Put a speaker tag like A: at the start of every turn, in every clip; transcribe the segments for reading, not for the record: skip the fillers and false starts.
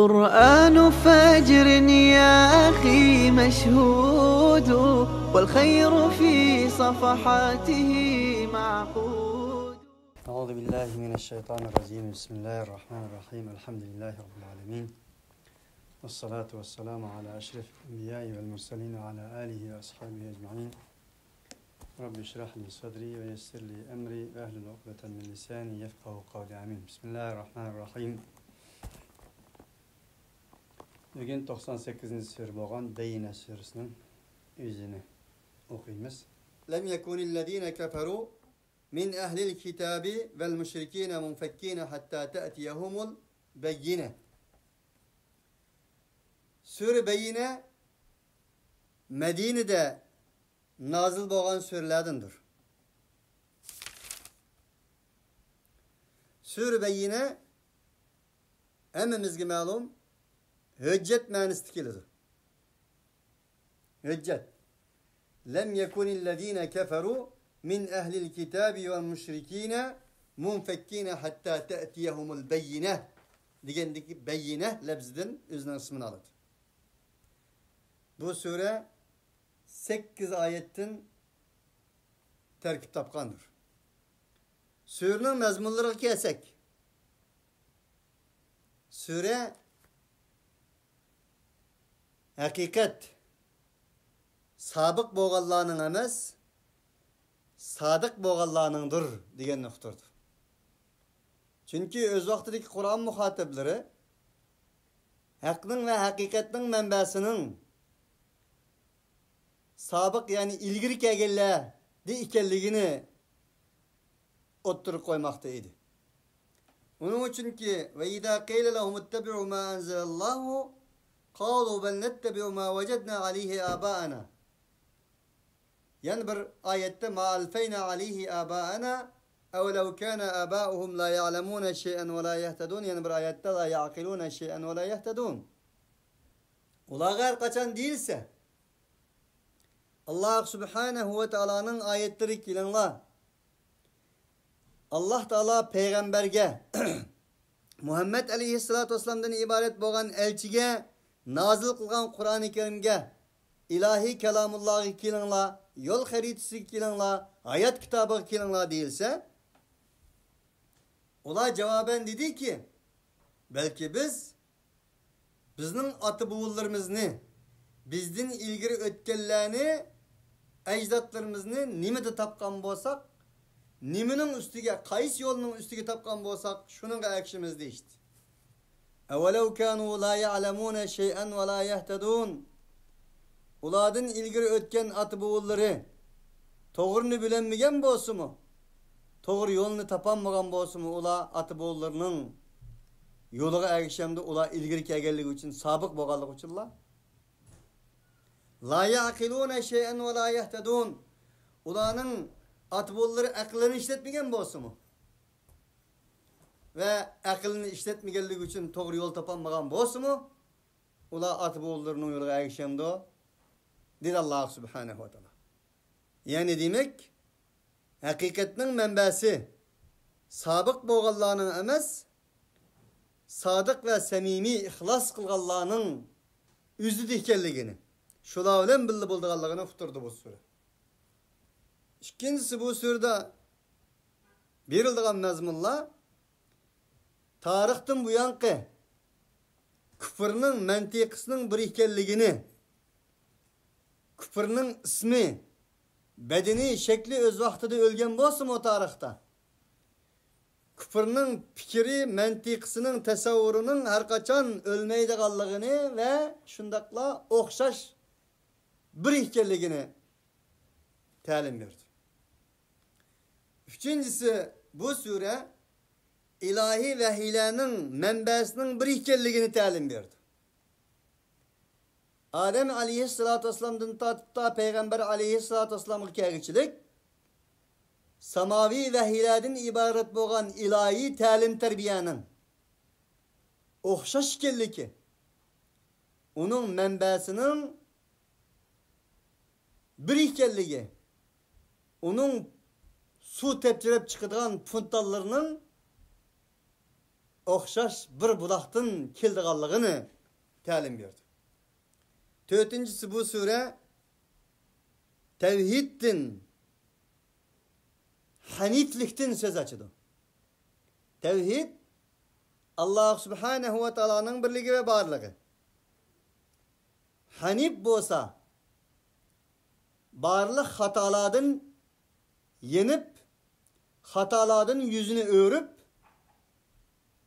A: قرآن فجر يا أخي مشهود والخير في صفحاته معقود.
B: أعوذ بالله من الشيطان الرجيم. بسم الله الرحمن الرحيم. الحمد لله رب العالمين والصلاة والسلام على أشرف الأنبياء والمرسلين وعلى آله وأصحابه أجمعين. رب اشرح لي صدري ويسر لي أمري واحلل عقدة من لساني يفقهوا قولي. آمين. بسم الله الرحمن الرحيم. Bugün 98. sure bo'lgan Beyne suresining o'zini o'qiymiz.
C: لم يكن الذين كفروا من أهل الكتاب والمشركين منفكين حتى تأتيهم البينة. Sure Beyne Medine'de nazil bo'lgan surelerdendir. Sure Beyne hemmimizge malum hüccet manisi kelidir. Hüccet. Lem yekunillezine keferu min ehlil kitabi ve müşrikine munfekkine hatta te'tiyehumul beyine degendeki beyine lebzidin özünün ismini alır. Bu sure 8 ayetin terkip tapkandır. Surenin mezmunları kesek. Sure hakikat sabık boğallarının emas sadık boğallarınındır degan noktadır. Çünkü öz vaktideki Kur'an muhatapları hakkının ve hakikatinin menbasının sabık yani ilgiri kelgeller de ikelligini otturup koymaktaydı. Onun için ki ve idâ qîle lehum ittabi'u mâ enzelallahu قالوا بل نتبع ما وجدنا عليه آباءنا. Yani bir ayette ma alfeyna aleyhi abaana ev lev kana abauhum la ya'lemuna şey'en ve la yehtedun. Yani bir ayette la ya'kiluna şey'en ve la yehtedun. Ulagar kaçan değilse Allah Subhanahu ve Taala'nın ayetleri kilenla Allah Teala peygamberge Muhammed Aleyhisselatü Vesselam'dan ibaret boğan elçige nazil kılgan Kur'an-ı Kerim'ge ilahi kelamullahı kilinla, yol haritası kilinla, hayat kitabı kilinla değilse ola cevaben dedi ki belki bizning atı buğullarımızını bizden ilgiri ötkellerini ecdatlarımızını nimede tapkan bolsak nimenin üstüge kayıs yolunun üstüge tapkan bolsak şunun akşimiz işte. اَوَلَوْ كَانُوا لَا يَعْلَمُونَ شَيْئًا وَلَا يَهْتَدُونَ. Uladın ilgiri ötken atı buğulları toğrunu bilenmegen bolsu mu? Toğru yolunu tapanmagan bolsu mu? Ula atı buğullarının yoluga erişemde ula ilgiri kelgenligi için sabık boğallık için la. لَا يَعْقِلُونَ شَيْئًا وَلَا يَهْتَدُونَ. Ulanın atı buğulları aklını işletmegen bolsu mu? Ve aklını işletmeyenlik için doğru yol tapanmagan bolsu mu? Ula atı boğullarının yolu erişemde o. Dedi Allah Subhanahu ve Teala. Yani demek hakikatinin menbası sabık boğallarının emas sadık ve samimi ihlas kılgallarının üzü dikelligini şula bilen bildi bulduğallarını uqturdu bu sure. İkincisi bu surede berildiğen mezmunla tarixdan bu yankı küfrünün mentikisinin bir ikelligini küfrünün ismi bedeni şekli öz vaxtida ölgen bolsun o tarixta küfrünün fikri mentikisinin tasavvurunun her kaçan ölmeydiganligini ve şundakla okşaş bir ikelligini talim verdi. Üçüncüsü bu sure ilahi vehiylerinin menbasının bir ikelligini talim verdi. Adem Aleyhisselatü Vesselam'dan tatip ta Peygamber Aleyhisselatü Vesselam'a kergiçilik samavi vehiylerden ibaret boğan ilahi talim terbiyenin okşaş ikelligi onun menbasının bir ikelligi onun su tepkilep çıkıdığan puntallarının o'xshash bir buloqdan keldiganligini ta'lim berdi. To'rtinchisi bu sura tevhiddin, haniflikdan söz açıdı. Tevhid Allah subhanahu wa ta'ala'nın birligi ve barlığı. Hanif bolsa barlıq hatalardan yenip hatalardan yüzünü örüp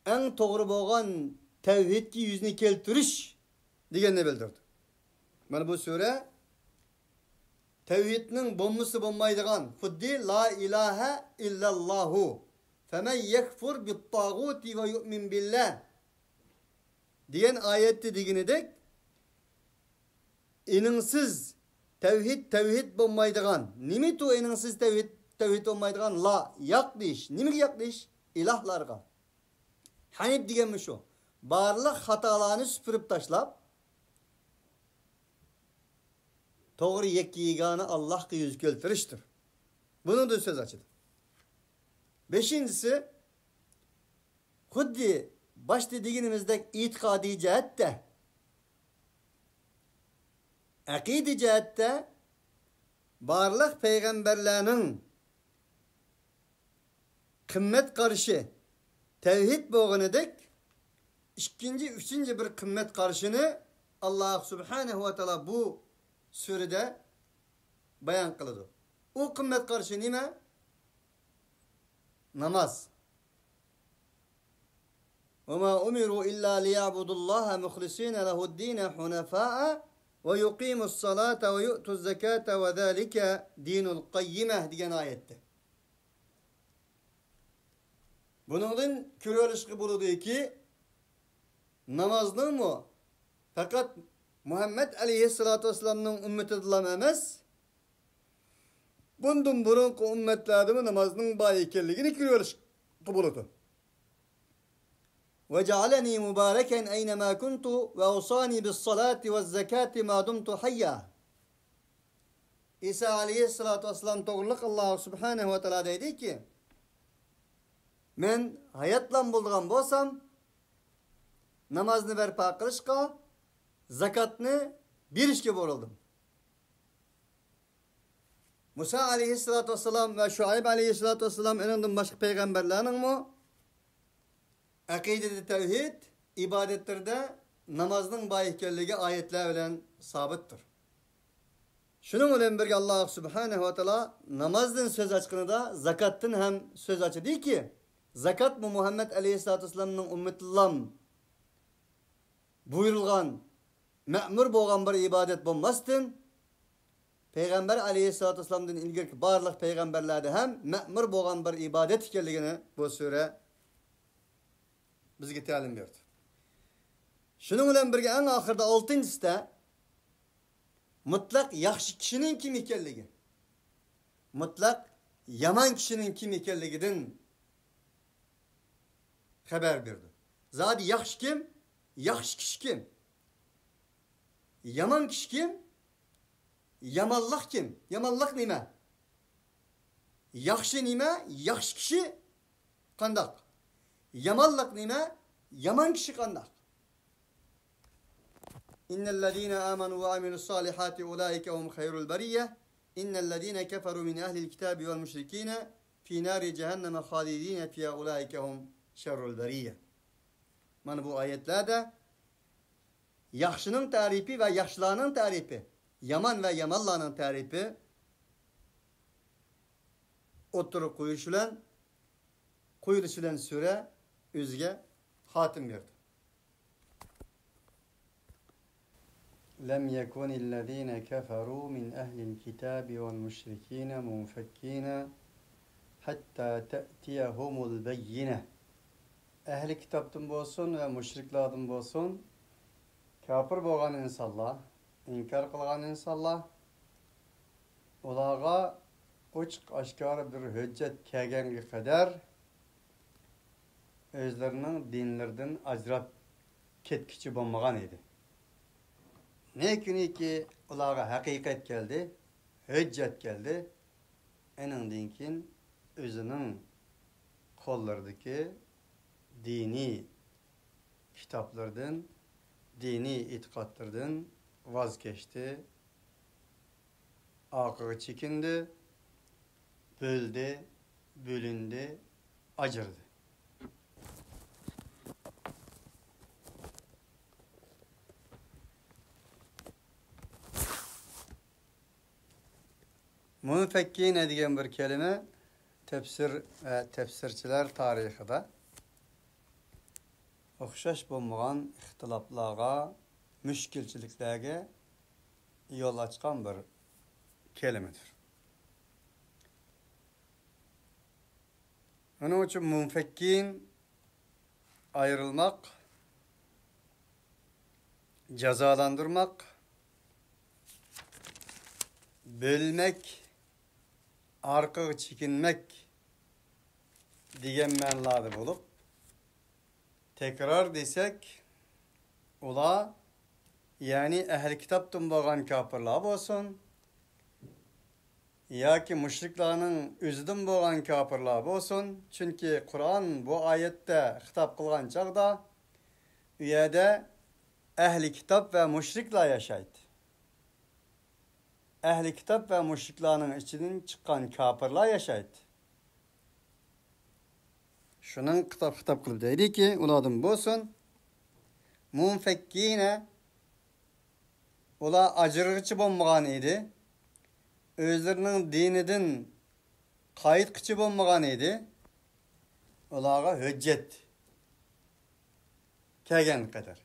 C: en doğru bolgan tevhidki yüzünü keltiriş degenini bildirdi. Mana bu sure tevhidning bommusi bolmaydigan xuddi la ilaha illallahu femen yekfur bit-tağuti ve yu'min billah diyen ayette deginidek iningsiz tevhid bolmaydigan nimi tu iningsiz tevhid bolmaydigan la yak deyiş nimiga yak deyiş ilahlarga hanif degenmi şu barlıq hatalarını süpürüp taşlap doğru yekki yegane Allah'a yüz keltiriştir. Bunu da söz açıdı. Beşincisi xuddi başta deginimizdek itikadi cihette akidi cihette barlıq peygamberlerinin kımmet karşı tevhid boğunedek ikinci, üçüncü bir kımmet karşını Allah subhanahu wa ta'ala bu surede bayan kılıdı. O kımmet karşı nime? Namaz. وَمَا أُمِرُوا إِلَّا لِيَعْبُدُوا اللّٰهَ مُخْلِصِينَ لَهُ الدِّينَ حُنَفَاءَ وَيُقِيمُوا الصَّلَاةَ وَيُؤْتُوا الزَّكَاةَ وَذَٰلِكَ دِينُ الْقَيِّمَةِ diyen ayette. Bunun körülüşkü buluduğu ki namazın mı? Fakat Muhammed aleyhissalatu vesselam'ın ümmetidilam emez. Bundan burunki ümmetlerinin namazının bayikelliğini körülüşkü buludu. وَجَعَلَنِي مُبَارَكًا اَيْنَمَا كُنْتُ وَاَوْصَانِي بِالصَّلَاةِ وَالزَّكَاةِ مَا دُمْتُ حَيَّا İsa aleyhissalatu vesselam doğruluk Allah subhanahu wa ta'ala dedi ki men hayatlan bulduğum bolsam namazını berpa kılışka zakatını bir işke boruldum. Musa aleyhissalatu vesselam ve Şuayb aleyhissalatu vesselam enindin başka peygamberlerinin mu? Akidede tevhid, ibadetlerde namazının bayikelliği ayetler bilen sabittir. Şunun ile birge Allah subhanahu wa ta'ala namazdan söz açkını da zakattan hem söz açı değil ki zakat mı Muhammed aleyhissalatu vesselam'ın ümmetillam buyurulgan me'mur bolgan bir ibadet bolmasdın Peygamber aleyhissalatu vesselam'dan ilgili barlıq peygamberlerde hem me'mur bolgan bir ibadet ikenligini bu sure bizge ta'lim berdi. Şunun bilen birge en ahirda 6-da mutlaq yaxshi kişinin kim ekenligi, mutlaq yaman kişinin kim ekenligidan haber berdi. Zadi yaxshi kim? Yaxshi kishi kim? Yaman kishi kim? Yamanlıq kim? Yamanlıq nima? Yaxshi nima? Yaxshi kishi qandaq? Yamanlıq nima? Yaman kishi qandaq? İnnellezîne âmenû ve amilussâlihâti ulâike hum hayrul beriyye. İnnellezîne keferû min ehlil kitâbi vel müşrikîne fî nâri cehenneme hâlidîne fîhâ ulâike hum şerrul beriyye. Mana bu ayetlerde yaxşının tarifi ve yaxşılarının tarifi, yaman ve yamallarının tarifi oturup koyuluşulan süre özge hatim verdi.
B: لم يكن الذين كفروا من أهل الكتاب والمشركين منفكين حتى تأتيهم البينة. Ehli kitaptın bolsun ve müşrikladın bolsun, kafir bolgan insanlar, inkar kılgan insanlar, olağa açık aşkar bir hüccet kelgengi kadar özlerinin dinlerden ajrap ketkiçi bolmagan idi. Ne günü ki olağa hakikat geldi, hüccet geldi, enindinkin özünün kollardaki dini kitaplardan, dini itikatlardan vazgeçti, akığı çekindi, böldü, bölündü, acırdı. Munfekkin edigen bir kelime tefsir ve tefsirçiler tarihida okşaş bolmagan ihtilaflarga, müşkilçiliklerge yol açkan bir kelimedir. Onun için munfekkin ayrılmak, cezalandırmak, bölmek, arkağı çekinmek diyen mənladı bulup, tekrar desek, ola, yani ehli kitaptın boğan kapırlar olsun, ya ki müşriklarının üzüdün boğan kapırlar olsun, çünkü Kur'an bu ayette hitap kılgan çağda, üyede ehli kitap ve müşrikler yaşaydı. Ehli kitap ve müşriklarının içinden çıkan kapırlar yaşaydı. Şunun kitap kılıp deydi ki, uladın bolsun, munfekkine, ula acırgıcı bolmagan idi, özlerinin dinidin kayıtçı bolmagan idi, ulaga hüccet kelgen kadar.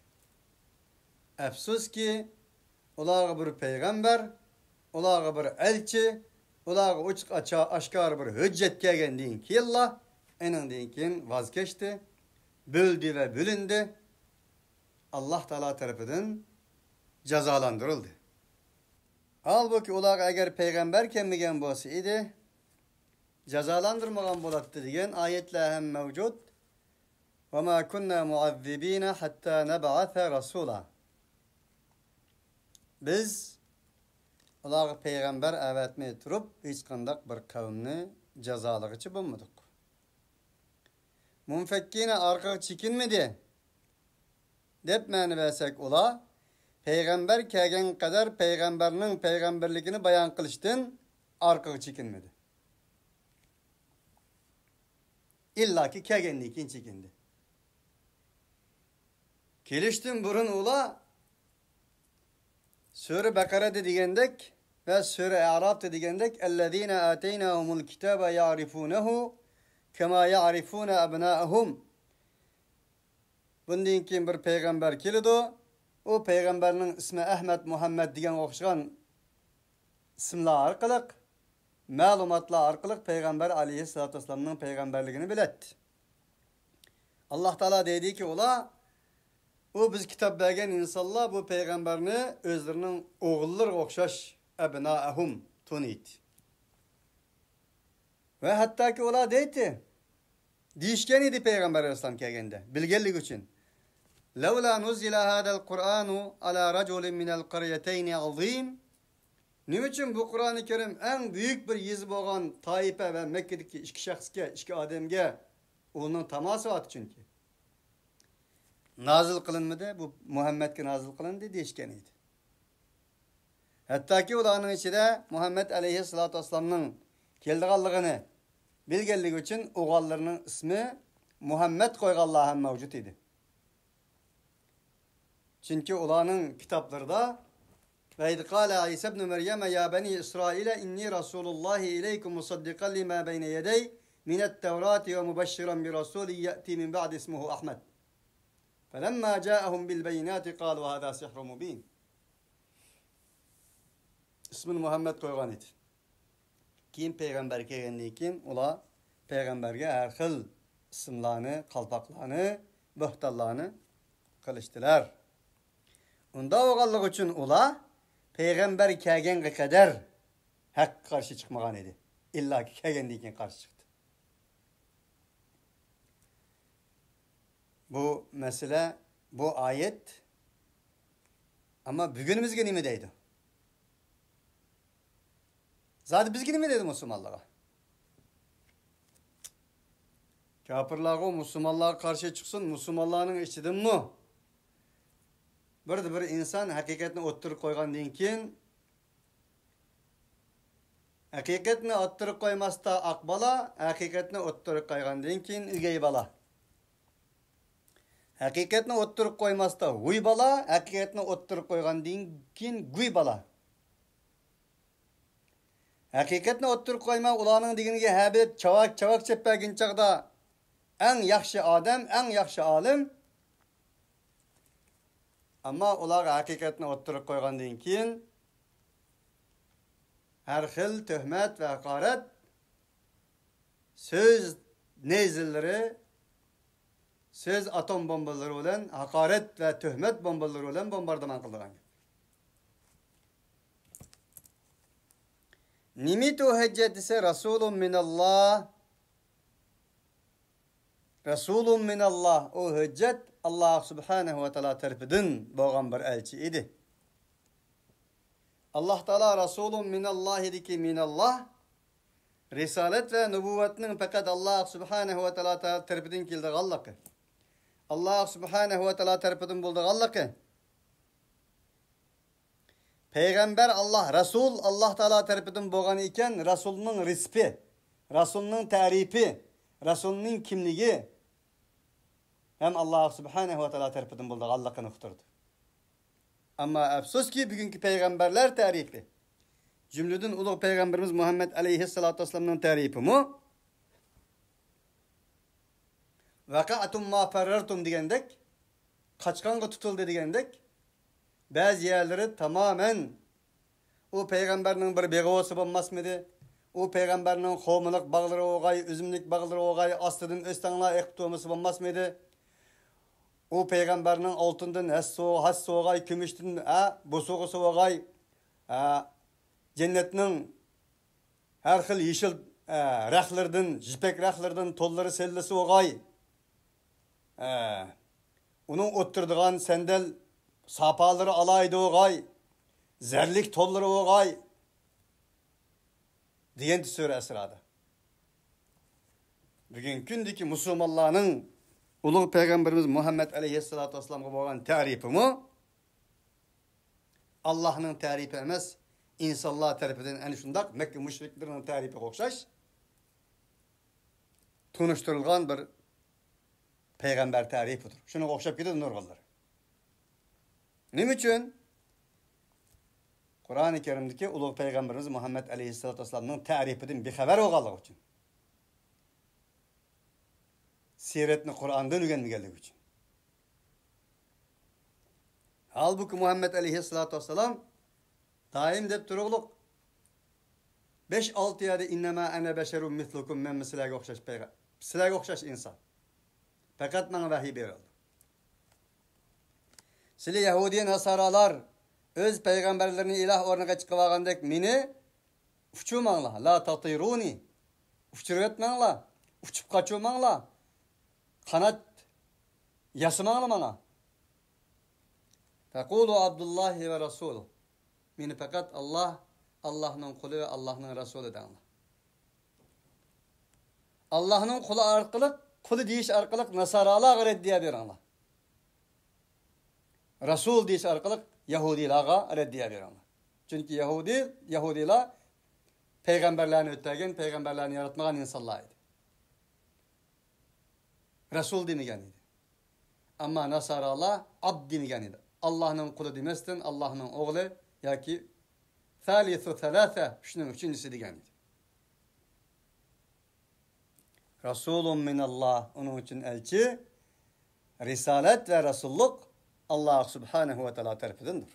B: Efsus ki, ulaga bir peygamber, ulaga bir elçi, ulaga uçuk aşkar bir hüccet kelgen deyin ki Allah, enin deyin vazgeçti, böldü ve bölündü, Allah Teala tarafından cezalandırıldı. Halbuki ulaga eğer peygamber kemmigen bolsa idi, cezalandırmagan bolattı degen ayetler hem mevcut. وَمَا كُنَّا مُعَذِّب۪ينَ حَتَّى نَبْعَثَ رَسُولًا. Biz ulaga peygamber evetmeye turup hiç kandak bir kavimni cezalıgıcı bulmadık. Munfekkine arka çekinmedi. Dep məni versek ula, peygamber kelgen kadar peygamberinin peygamberligini bayan kılıştın, arka çekinmedi. İlla ki kelgenlikin çekindi. Kiliştin burun ula, Sure Bekara dedigendek ve Sure Araf dedigendek اَلَّذ۪ينَ آتَيْنَاهُمُ الْكِتَابَ يَعْرِفُونَهُ كَمَا يَعْرِفُونَ أَبْنَاءَهُمْ. Bundan kim bir peygamber kilido, o peygamberinin ismi Ahmet, Muhammed diyen okşan isimler arkalık, malumatlar arkalık peygamber aleyhissalatü vesselam'ın peygamberliğini biletti. Allah Teala dedi ki ola, o biz kitap bergen insanlar bu peygamberini özlerinin oğulları okşaş ebnaehum tunit. Ve hatta ki ola deydi, dişken idi peygamber aleyhisselam kelgende, bilgelik için. Levla nuzila hadal Kur'anu ala raculin minel qaryeteyni azim. Ne için bu Kur'an-ı Kerim en büyük bir yüz boğan Taif'e ve Mekke'deki iki şahsıga, iki ademge onun teması var çünkü. Nazil kılınmadı, bu Muhammed'e nazil kılındı değişkeniydi. Hatta ki ulanın içinde Muhammed aleyhissalatü vesselam'ın keldiğallığını bilgellik için oğallarının ismi Muhammed koygallığı hem mevcut idi. Çünkü ulanın kitaplarda ve idkâle İsa ibn Meryem ya beni İsrail'e inni Rasulullahi ileykum musaddikan lima beyne yedey minet tevrati ve mübeşşiran bir rasulü ye'ti min ba'd ismuhu Ahmed. فَلَمَّا جَاءَهُمْ بِالْبَيِّنَاتِ قَالُوا هَذَا سِحْرٌ مُب۪ينٌ. İsmini Muhammed koygan idi. Kim peygamber kelgenlikin ola peygamberge her xil isimlarını, kalpaklarını, böhtallarını kılıştılar. Onda oğallık için ola peygamber kelgen kadar hak karşı çıkmagan idi. İlla ki kelgenlikin karşı çıktı. Bu mesele, bu ayet ama bugünümüzge nimedeydi? Zaten bizge nimedeydi Müslümanlara? Kafirler o Müslümanlara karşı çıksın, Müslümanların içinden mi? bir insan haqiqatni o'ttirib qo'ygandan keyin haqiqatni o'ttirib qo'ymasda oq bola, haqiqatni o'ttirib qo'ygandan keyin o'gay bola. Haqiqatni o'ttirib qo'ymasda huy bola, haqiqatni o'ttirib qo'ygandan keyin guy bola. Haqiqatni o'ttirib qo'yma ularning deganiga habib chavak chepagin chaqda eng yaxshi odam, eng yaxshi olim. Ammo ular haqiqatni o'ttirib qo'ygandan keyin har xil tuhmat va haqorat söz nezillari, söz atom bombalari bilan haqorat va tuhmat bombalari bilan bombardimon qilgan. Nimitu hujjatisi rasulun minallah. Rasulun minallah o hujjat Allah subhanahu wa ta'ala tarafından bo'lgan bir elçi idi. Allah Teala Rasulun minallah idi ki minallah risalet ve nübüvvetinin fakat Allah subhanahu wa ta'ala tarafından keldiğanlığı. Allah subhanahu wa ta'ala tarafından bulduğanlığı. Peygamber Allah, Resul Allah Teala tarafından bo'lgan iken Resul'nün rispi, Resul'nün tarifi, Resul'nün kimliği hem Allah subhanahu wa ta'ala tarafından bulduğanlığını uqtirdi. Ama afsus ki bugünkü peygamberler tarifi, cümleden ulu peygamberimiz Muhammed aleyhissalatu vesselam'nın tarifi mu? Vaka'atum ma ferrartum degendek, kaçkanga tutuldu degendek, bazı yerleri tamamen o peygamberinin bir beğosu olmaz mıydı? O peygamberinin hovmuluk bağları oğay, üzümlük bağları oğay, astıdın östanla ektuğumusu olmaz mıydı? O peygamberinin altından has oğay, kümüştün bu soğusu oğay, cennetinin her xil yeşil rəxlərdən, jipek rəxlərdən tolları sellisi oğay, onun oturduğun sendel sapaları alaydı oğay, zerlik tolları oğay, diyen söre esrada. Bugün gündeki Müslümanların ulu peygamberimiz Muhammed aleyhissalatu vesselam'a olan tarifi mi? Allah'ın tarifi emez, insanlar tarafından en şundak Mekke müşriklerinin tarifi okşaş, tunuşturulgan bir peygamber tarifidir. Şunu okşap gidiyor nurgallar. Ne için? Kur'an-ı Kerim'deki ulu peygamberimiz Muhammed aleyhissalatu vesselam'ın tarifinin bir haber oğalığı için. Siretini Kur'an'dan öğrenmegellik için. Halbuki Muhammed aleyhissalatu vesselam daim dep duruluk 5-6 yerde innema ene beşerun mislukum men sizlerge okşaş peygamber. Sizlerge okşaş insan. Fakat bana vahiy verildi. Sizli Yahudi Nasaralar öz peygamberlerini ilah ornaga çıkıvagandek meni uçurmangla. La tatiruni. Uçurup etmangla. Uçup kaçırmangla. Kanat yasımangla bana. Fekulu Abdullahi ve Resulü. Meni fakat Allah'ın kulu ve Allah'ın Resulü denli. Allah'ın kulu arkalık, kulu deyiş arkalık Nasaralığa reddiye verenler. Resul deyiş arkalık Yahudilağa reddiye verenler. Çünkü Yahudiler peygamberlerini ötegen, peygamberlerini yaratmayan insanlarıydı. Resul demigen idi. Ama Nasaralılar abd demigen idi. Allah'ın kulu demezden Allah'ın oğlu ya ki thalithu thalatha şunun üçüncüsü degen idi. Resulun minallah onun için elçi, risalet ve Resulluk Allah subhanahu ve ta'ala tarafındandır.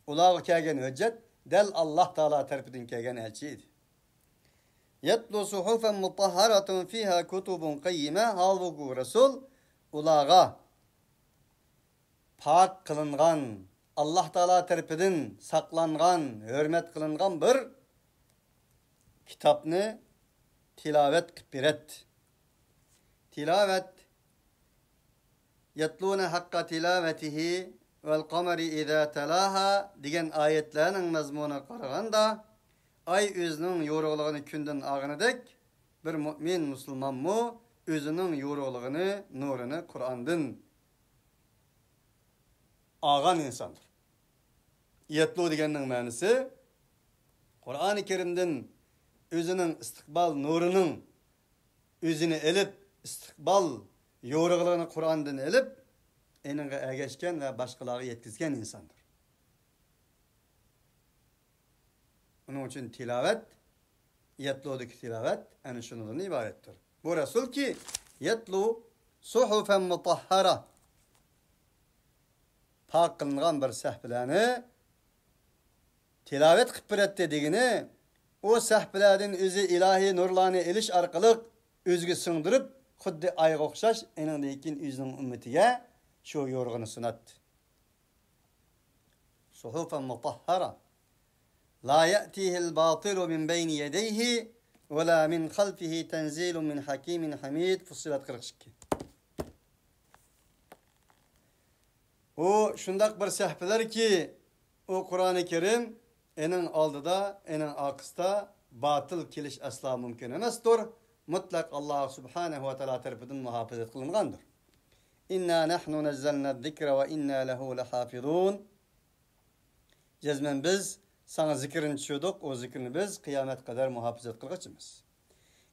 B: Ulağı kegen hüccet del Allah Teala tarafından kegen elçiydi. Yetlu suhufen mutahharatun fiha kutubun qayyime halbuki Resul ulağa pak kılıngan Allah Teala tarafından saklangan, hürmet kılıngan bir kitapni tilavet kıpiret. Tilavet yetluna hakka tilavetihi vel kameri izâ telâha diyen ayetlerinin mezmuna qaraganda ay özünün yorug'ligini kundan ağınıdek bir mümin Müslüman mu özünün yorug'ligini, nurini Kur'an'dan ağan insandır. Yetlu deganning ma'nosi Qur'oni Karimdan özünün istiqbal nurunun özünü elip istiqbal yorug'ligini Qur'ondan elip eninga ergashgan va boshqalarga yetkazgan insondir. Onun için tilavet, yetludaki tilavet ana şundan ibarettir. Bu Resul ki yetlu suhufen mutahhara pak kılıngan bir sahifelerini tilavet qilib beradi degini o sahifelerin özü ilahi nurlarını eliş arkalık özgü sığdırıp xuddi ayga o'xshash eningdekin o'zining ummatiga shu yo'rg'ini sunatdi. Suhufan mutahhara la ya'tihi al-batilu min bayni yadayhi ve la min khalfihi tanzilun min hakimin hamid. Fussilat 42. O şundak bir sahifeler ki o Kur'an-ı Kerim enin aldıda, enin arkasında batıl keliş asla mümkün emasdır. Mutlak Allah Subhanahu ve Teala tarafından muhafazat kılıngandır. İnna nahnu nazzalna zikra ve inna lehu lehafizun. Cezmen biz sana zikrini düşürdük, o zikrini biz kıyamet kadar muhafazat kılgıçımız.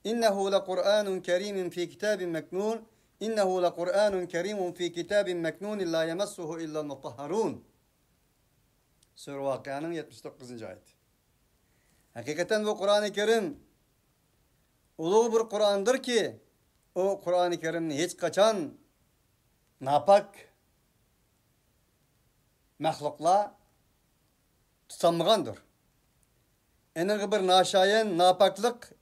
B: İnnehu le Kur'anun kerimin fi kitabin meknun. İnnehu le Kur'anun kerimun fi kitabin meknun la yemassuhu illa'l mutahharun. Sure Vakıa'nın 79. ayeti. Hakikaten bu Kur'an-ı Kerim ulu bir Kur'an'dır ki o Kur'an-ı Kerim'ni hiç kaçan napak mahlukla tutanmıgandır. Enine bir naşayen napaklık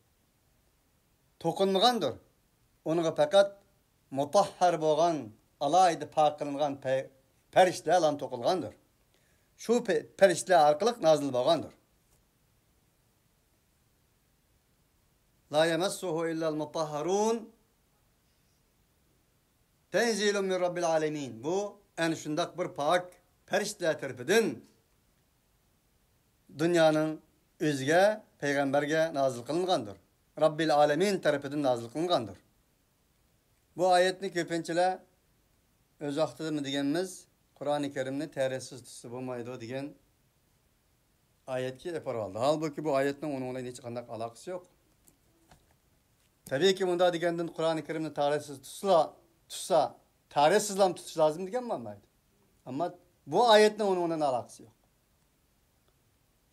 B: tokunmıgandır. Onunla fakat mutahhar boğan alaydı pak kılıngan periştler lan tokulgandır. Şu periştler arkalık nazil boğandır. La yemassuhu illa'l mutahharun. Tenzilun min Rabbil alemin. Bu en şundak bir pak periştler tarafından dünyanın özge peygamberge nazil kılıngandır. Rabbil alemin tarafından nazil kılıngandır. Bu ayetni köpünçüle öz vaqtida mı deganimiz Kur'an-ı Kerimni teressiz tutsa bo'lmaydi degan ayetki eparib oldi. Halbuki bu ayetning onun bilan hech qanday aloqasi yo'q. Tabii ki bunda degandan Kur'an-ı Kerimni teressiz tutsa teressiz ham tutish lozim degan bo'lmaydi. Ama bu ayetning onun bilan aloqasi yo'q.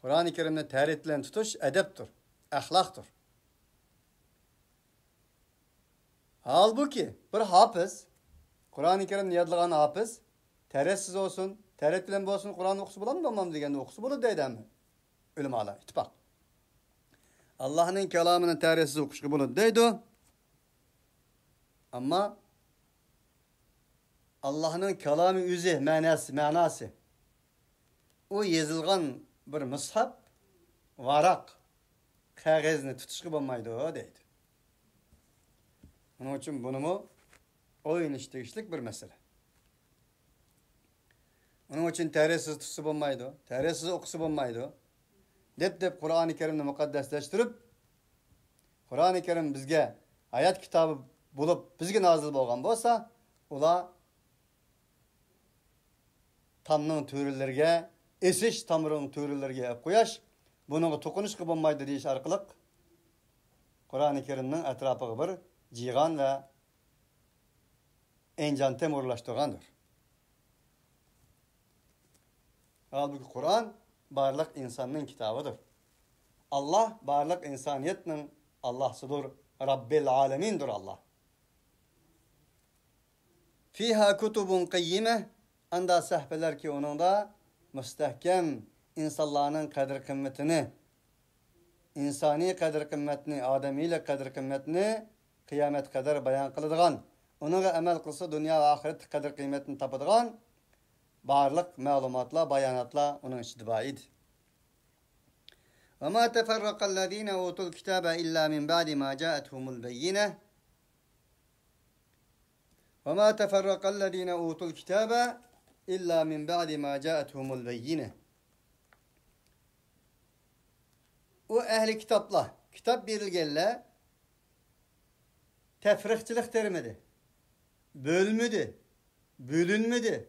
B: Kur'an-ı Kerimni teressiz bilan tutish adabdir, ahlaqdir. Halbuki bir hafız, Kur'an-ı Kerim'ni yadlagan hafız, teressiz olsun, terret bilen olsun, Kur'an okusu bulan mı olmam degende okusu bulu deyden mi? Ulemalar, ittifak. Allah'ın kelamını teressiz okuşu bulu deydi. Ama Allah'ın kelamı üzü, manası. O yazılgan bir mushaf, varak, kağızını tutuşu bulmaydı o deydi. Onun için bunu mu oyun işlik bir mesele. Onun için teressiz tutsu bulmaydı, teressiz okusu bulmaydı. Dep Kur'an-ı Kerim'ni mukaddesleştirip, Kur'an-ı Kerim bizge hayat kitabı bulup bizge nazil bolgan bolsa, ula tamның törüllerge, esiş tamırın törüllerge koyaş, bunun tokunuş bulmaydı deyiş arkalık, Kur'an-ı Kerim'nin etrafı bir ciğan ve encantem uğurlaştırgandır. Halbuki Kur'an barlıq insanın kitabıdır. Allah barlıq insaniyetinin Allah'sıdır. Rabbil alemindir Allah. Fiha kutubun qayyime anda sahfeler ki onun da müstehkem insanların kadir kıymetini, insani kadir kıymetini, ademiyle kadir kıymetini kıyamet kadar bayan kılıdığan, onunla emel kılsa dünya ve ahiret kadir kıymetini tapıdığan, barlık malumatla, bayanatla onun içtibaid. وَمَا تَفَرَّقَ الَّذ۪ينَ اُوتُوا الْكِتَابَ اِلَّا مِنْ بَعْدِ مَا جَاءَتْهُمُ الْبَيِّنَةِ وَمَا تَفَرَّقَ الَّذ۪ينَ اُوتُوا الْكِتَابَ اِلَّا مِنْ بَعْدِ مَا جَاءَتْهُمُ الْبَيِّنَةِ O ehli kitapla, kitap verilgenle tefrikçilik terimidir. Bölmüdür, bölünmüdür.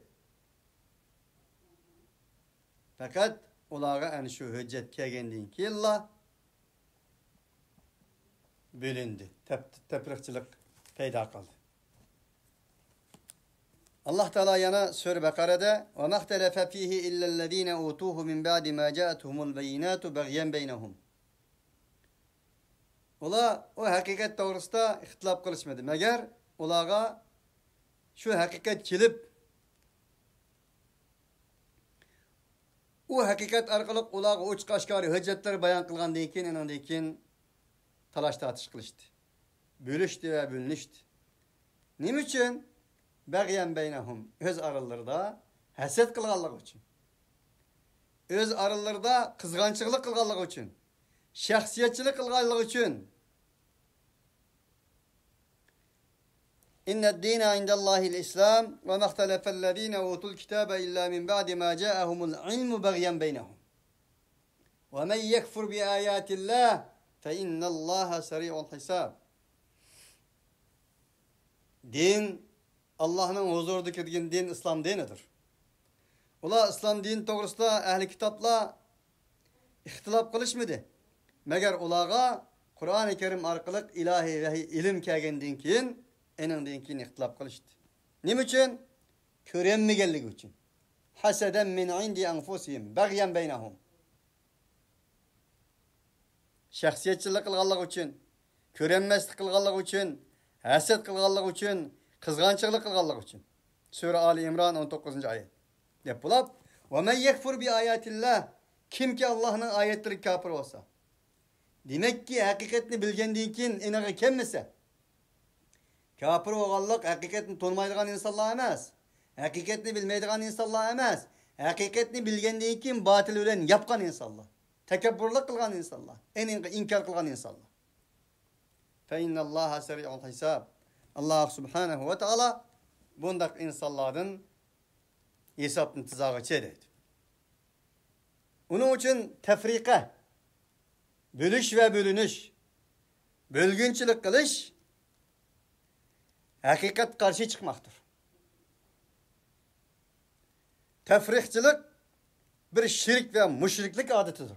C: Fakat ularga ana şu hüccet kelgendiğin killa bölündü. Teprikçilik peyda kıldı. Allah Teala yana Sure Bakara'da ve mahtelefe fihi illellezine utuhu min ba'di ma ca'atuhumul beyinatu bagyen beynehum. Ola o hakikat doğrusunda ihtilaf kılışmadı. Meğer olaga şu hakikat kilip o hakikat arkalık olaga uç kaşkari hüccetleri bayan kılgandan keyin enandan keyin talaş tartış kılıştı. Bölüştü ve bölünüştü. Nim için? Bagyen beynehum. Öz aralarında haset kılganlık için. Öz aralarında kızgançılık kılganlık için. Şahsiyetçilik kılganlık için. İnned dîne indellâhil İslam ve mehtelefellezîne utul kitâbe illâ min ba'di mâ câehumul ilmu bagyen beynehum. Ve men yekfur bi âyâtillâh fe innallâhe serî'ul hisâb. Din Allah'ın huzurundaki din İslam dinidir. Ola İslam din doğrusunda ehli kitapla ihtilaf kılışmadı. Meğer olaga Kur'an-ı Kerim arkalık ilahi ve ilim kelgendiğin keyin enandan keyin ihtilaf kılıştı. Nim için? Körenmegenlik için. Haseden min indi enfusihim bagyen beynehum. Şahsiyetçilik kılganlık için, körenmeslik kılganlık için, haset kılganlık için, kızgançılık kılganlık için. Sure Ali İmran 19. ayet. Dep bulap, "Ve men yekfur bi ayatillah." Kim ki Allah'ın ayetleri kafir olsa. Demek ki hakikatini bilgendiğin keyin enaga kemmese. Kafir olganlık hakikatini tanımaydigan insanlar emas. Hakikatini bilmeydigan insanlar emas. Hakikatini bilgendiğin keyin batıl bilen yapgan insanlar. Tekebburluk kılgan insanlar. İnkar kılgan insanlar. Fe innallaha seri'ul hisab. Allah subhanahu ve taala bundak insanların hesabını tizağı çeyredi. Onun için tefrika, bölüş ve bölünüş, bölgünçülük kılış, hakikat karşı çıkmaktır. Tefrikçilik bir şirk ve müşriklik adetidir.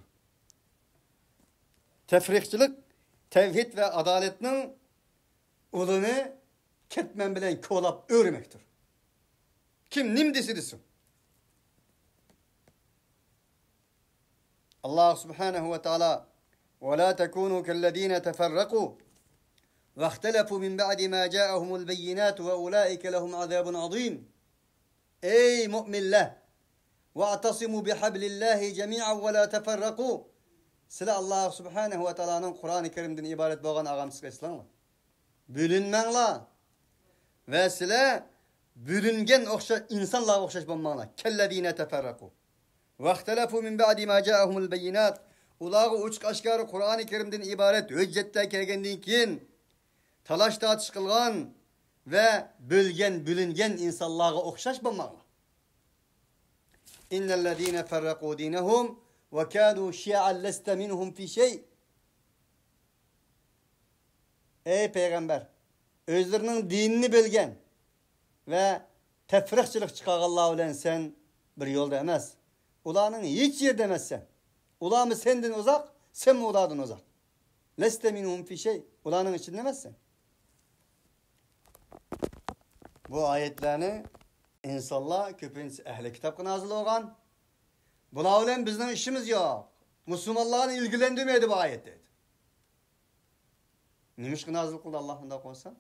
C: Tefrikçilik, tevhid ve adaletinin ulunu ketmen bilen kolap örmektir. Kim nimdisi desin. Allah subhanahu ve taala وَلَا تَكُونُوا كَالَّذ۪ينَ تَفَرَّقُوا وَاخْتَلَفُوا مِنْ بَعْدِ مَا جَاءَهُمُ الْبَيِّنَاتُ وَاُولَٰئِكَ لَهُمْ عَذَابٌ عَظ۪يمٌ. Ey müminler! وَاَعْتَصِمُوا بِحَبْلِ اللّٰهِ جَمِيعًا وَلَا تَفَرَّقُوا. Sile Allah subhanahu ve taala'nın Kur'an-ı Kerim'den ibaret boğan ağamsız kayıslanlar. Bölünmenla ve sile bölüngen insanlar okşaş bulmanla. Kellezine teferraku. Ve ihtelefû min ba'di ma câehumul beyinat. Ulağı uç kaşkarı Kur'an-ı Kerim'den ibaret hüccette kelgendiğin keyin talaş tartış kılgan ve bölüngen insanlara okşaş bulmanla. İnnellezîne ferrakû dînehum ve kânû şi'an leste minhum fi şey. Ey peygamber, özlerinin dinini bilgen ve tefrikçilik çıkarganlar bilen sen bir yolda emas. Ulanın hiç yerde emezsen. Ulan mı senden uzak, sen mi ulardan uzak? Leste minhum fi şey. Ulanın içinde emezsen. Bu ayetlerini insanlar köpüncesi ehli kitap nazil olgan. Buna bilen bizden işimiz yok. Müslümanların ilgilendirmeydi bu ayet dedi. Nimiş ki nazil kıldı Allah'ın koysa?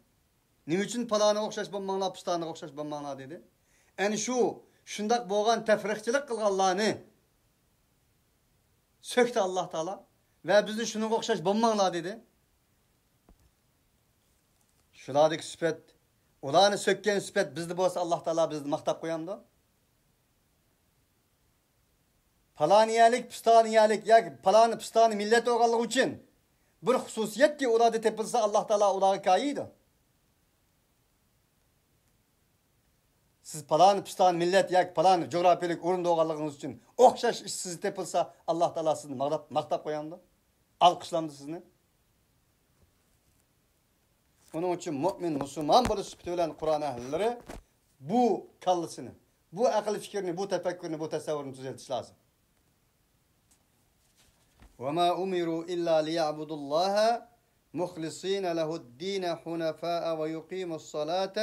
C: Nim için palana okşaş bulmanla, pustana okşaş bulmanla dedi. En şundak boğan tefrikçilik kılganlarını söktü Allah Teala ve bizi şunu okşaş bulmanla dedi. Şuladaki süpet, ulanı sökken süpet bizde bolsa Allah Teala bizni maktap koyandı. Palaniyalik, pustaniyalik, ya palanı pustani millet oğallığı için bir hususiyet ki uladı tepilse Allah Teala ulağı kayıydı. Siz palanı pustani millet ya palanı coğrafiyalik orunda oğallığınız için okşaş iş sizi tepilse Allah Teala sizni maktap koyandı. Alkışlandı sizni. Onun için mümin, Müslüman böyle süpütü olan Kur'an ehlileri bu kallısını, bu akıl fikrini, bu tefekkürünü, bu tesavvürünü düzeltiş lazım. وَمَا أُمِرُوا إِلَّا لِيَعْبُدُوا اللّٰهَ مُخْلِصِينَ لَهُ الدِّينَ حُنَفَاءَ وَيُقِيمُوا الصَّلَاةَ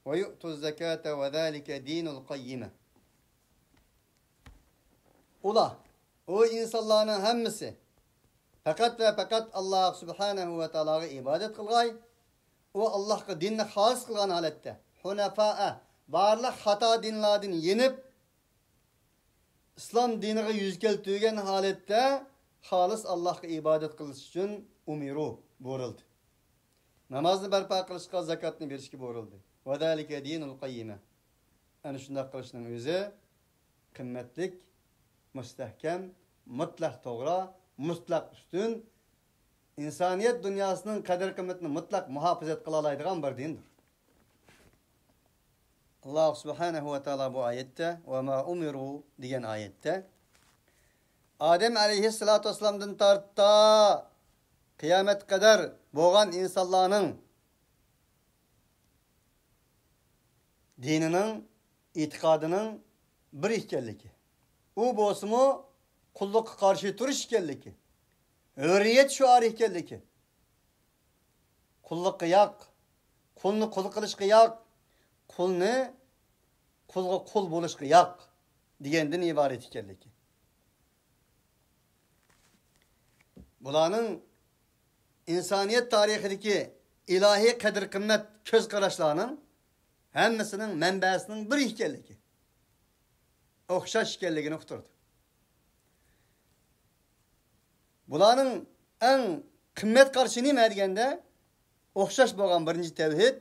C: وَيُؤْتُوا الزَّكَاةَ وَذَٰلِكَ دِينُ الْقَيِّمَةِ. Ula, o insanların hemmisi fakat ve fakat Allah Subhanahu ve Teala'ya ibadet kılgay, o Allah'a dinni halis kılgan halette, hunafa'a, barlıq hata dinladın yenip, İslam dinine yüz keltügen halette, halis Allah'a ibadet kılış için umiru buyuruldu. Namazını berpa kılışka, zakatını verişki buyuruldu. وَذَٰلِكَ دِينُ الْقَيِّمَةِ. Yani şunda kılışının özü, kımmetlik, müstehkem, mutlak doğru, mutlak üstün, insaniyet dünyasının kader kıymetini mutlak muhafazet kılalaydıgan bir dindir. Allah Subhanahu ve Teala bu ayette وَمَا umiru diyen ayette Adem aleyhissalatu vesselam'dan tartta kıyamet kadar boğan insanların dininin, itikadının bir ihkerliki. U bozumu kulluk karşı duruş ihkerliki. Hürriyet şuarı ihkerliki. Kulluk kıyak, kulunu kul kılış kıyak, kulunu kulga kul buluş kıyak diyenden ibaret ihkerliki. Bulanın insaniyet tarihindeki ilahi kadir kıymet köz karışlarının hemmisinin menbaasının bir ihkerliki. Okşaş ihkerligini uqturdu. Bulanın en kıymet karşı nime degende okşaş boğan birinci tevhid,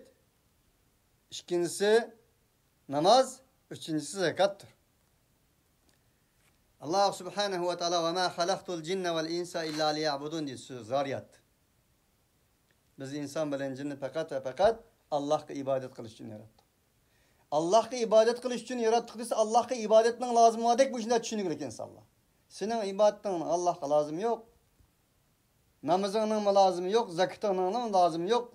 C: ikincisi namaz, üçüncüsü zekattır. Allah Subhanahu ve Teala وَمَا خَلَقْتُ الْجِنَّ وَالْاِنْسَ اِلَّا لِيَعْبُدُونَ diye söz zariyat. Biz insan bilen cinni fakat ve fakat Allah'a ibadet kılış için yarattık. Allah'a ibadet kılış için yarattık ise Allah'a ibadetinin lazım oladek bu işinde düşünüyoruz insanlar. Senin ibadetinin Allah'a lazım yok. Namazının mı lazım yok, zakatının mı lazım yok.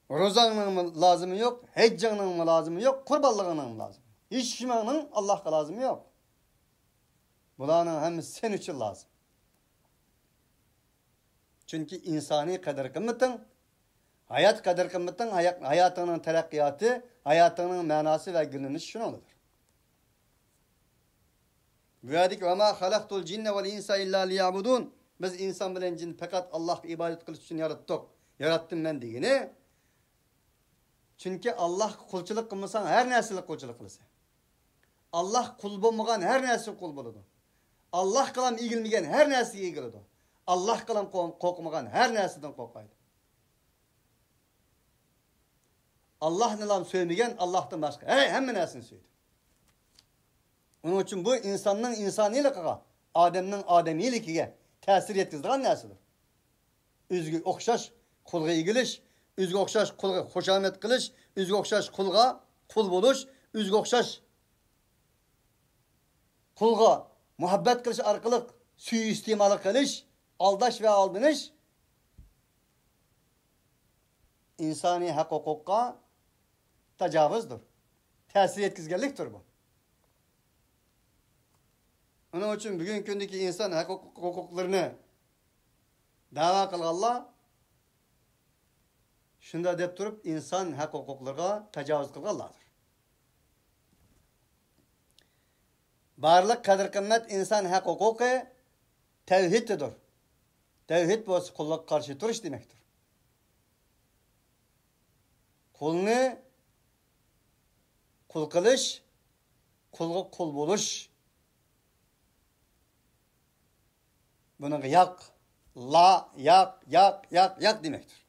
C: Rozanın mı lazım yok, heccanın mı lazım yok, kurbanlığının mı lazım? Hiç kimenin Allah'a lazım yok. Bunların hepsi sen için lazım. Çünkü insani kader kıymetin, hayat kader kıymetin, hayatının terakkiyatı, hayatının manası ve gününüz şunu olur. Güyadik ve ma halaktul cinne vel insa illa liyabudun. Biz insan bilen cin fakat Allah'a ibadet kılış için yarattık. Yarattım ben diyene. Çünkü Allah kulçuluk kılmasan her nesli kulçuluk kılsa. Allah kul bulmagan her nesli kul buludu. Allah kalan ilgilmegen her nesli ilgilidu. Allah kalan korkmagan her nesliden korkaydı. Allah nilam söylemigen Allah'tan başka. Hemen neslini söyledi. Onun için bu insanın insaniyeliğine, Adem'nin ademiyeliğine tesir yetkizdiğin neslidir. Üzgü okşaş kulga ilgiliş, üzgü okşaş kulga hoşamet kılış, üzgü okşaş kulga kul buluş, üzgü okşaş kulga muhabbet kılış arkalık suistimalı kılış, aldaş ve aldınış insani hak hukukka tecavüzdür. Tesir yetkizgenliktir bu. Onun için bugün gündeki insan hak hukuklarını dava kılgan Allah şunda dep durup insan hak hukuklarına tecavüz kılgan Allah'tır. Barlık kadir kıymet insan hak hukuku tevhiddir. Tevhid bu kulluk karşı duruş demektir. Kulunu kul kılış, kulga kul buluş. Bunu yak, yak demektir.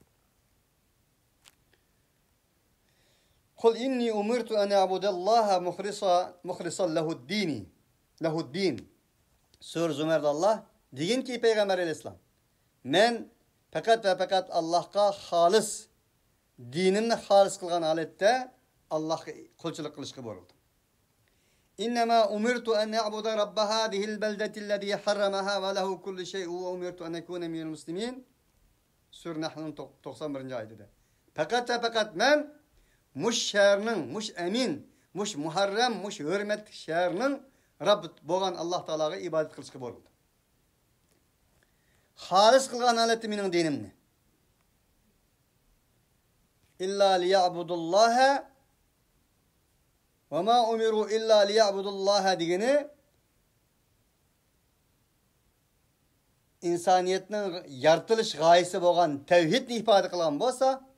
C: Kul inni umirtu en a'budallaha muhlisan lehu'd-din. Sur Zümer'de Allah deyin ki Peygamber Aleyhisselam men fakat ve fakat Allah'a halis dinini halis kılgan halette Allah'a kulçuluk kılışkı buyuruldu. İnnemâ umirtu en ne'buda rabbe hâzihil beldetillezî harramaha ve lehu kullu şey'u ve umirtu en ekûne minel muslimin. Sur Nahl'ın 91. ayetinde. Fakat ve fakat men muş şehrinin, muş emin, muş muharrem, muş hürmet şehrinin Rabb boğan Allah Teala'ya ibadet kılışkı boldu. Halis kılgan haleti minin dinimni. İlla liya'budullaha ve ma umiru illa liya'budullaha digini insaniyetinin yaratılış gayesi boğan tevhidni ifade kılan bolsa,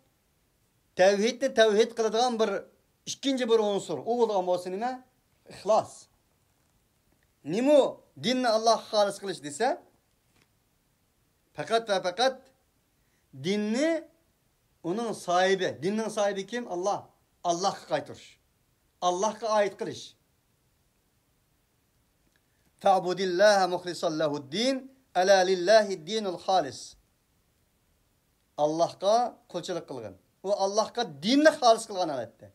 C: tevhidni tevhid kılıdığan bir ikinci bir unsur. O bolğan bolsa nime? İhlas. Nimu dinni Allah halis kılış dese, fakat ve fakat dinni onun sahibi. Dinnin sahibi kim? Allah. Allah'a kaytırış. Allah'a ait kılış. Fa'budillaha muhlisan lehu'd-din, ala lillahi'd-dinul halis. Allah'a kulçılık kılgın. O Allah'a dinni halis kılgan alette.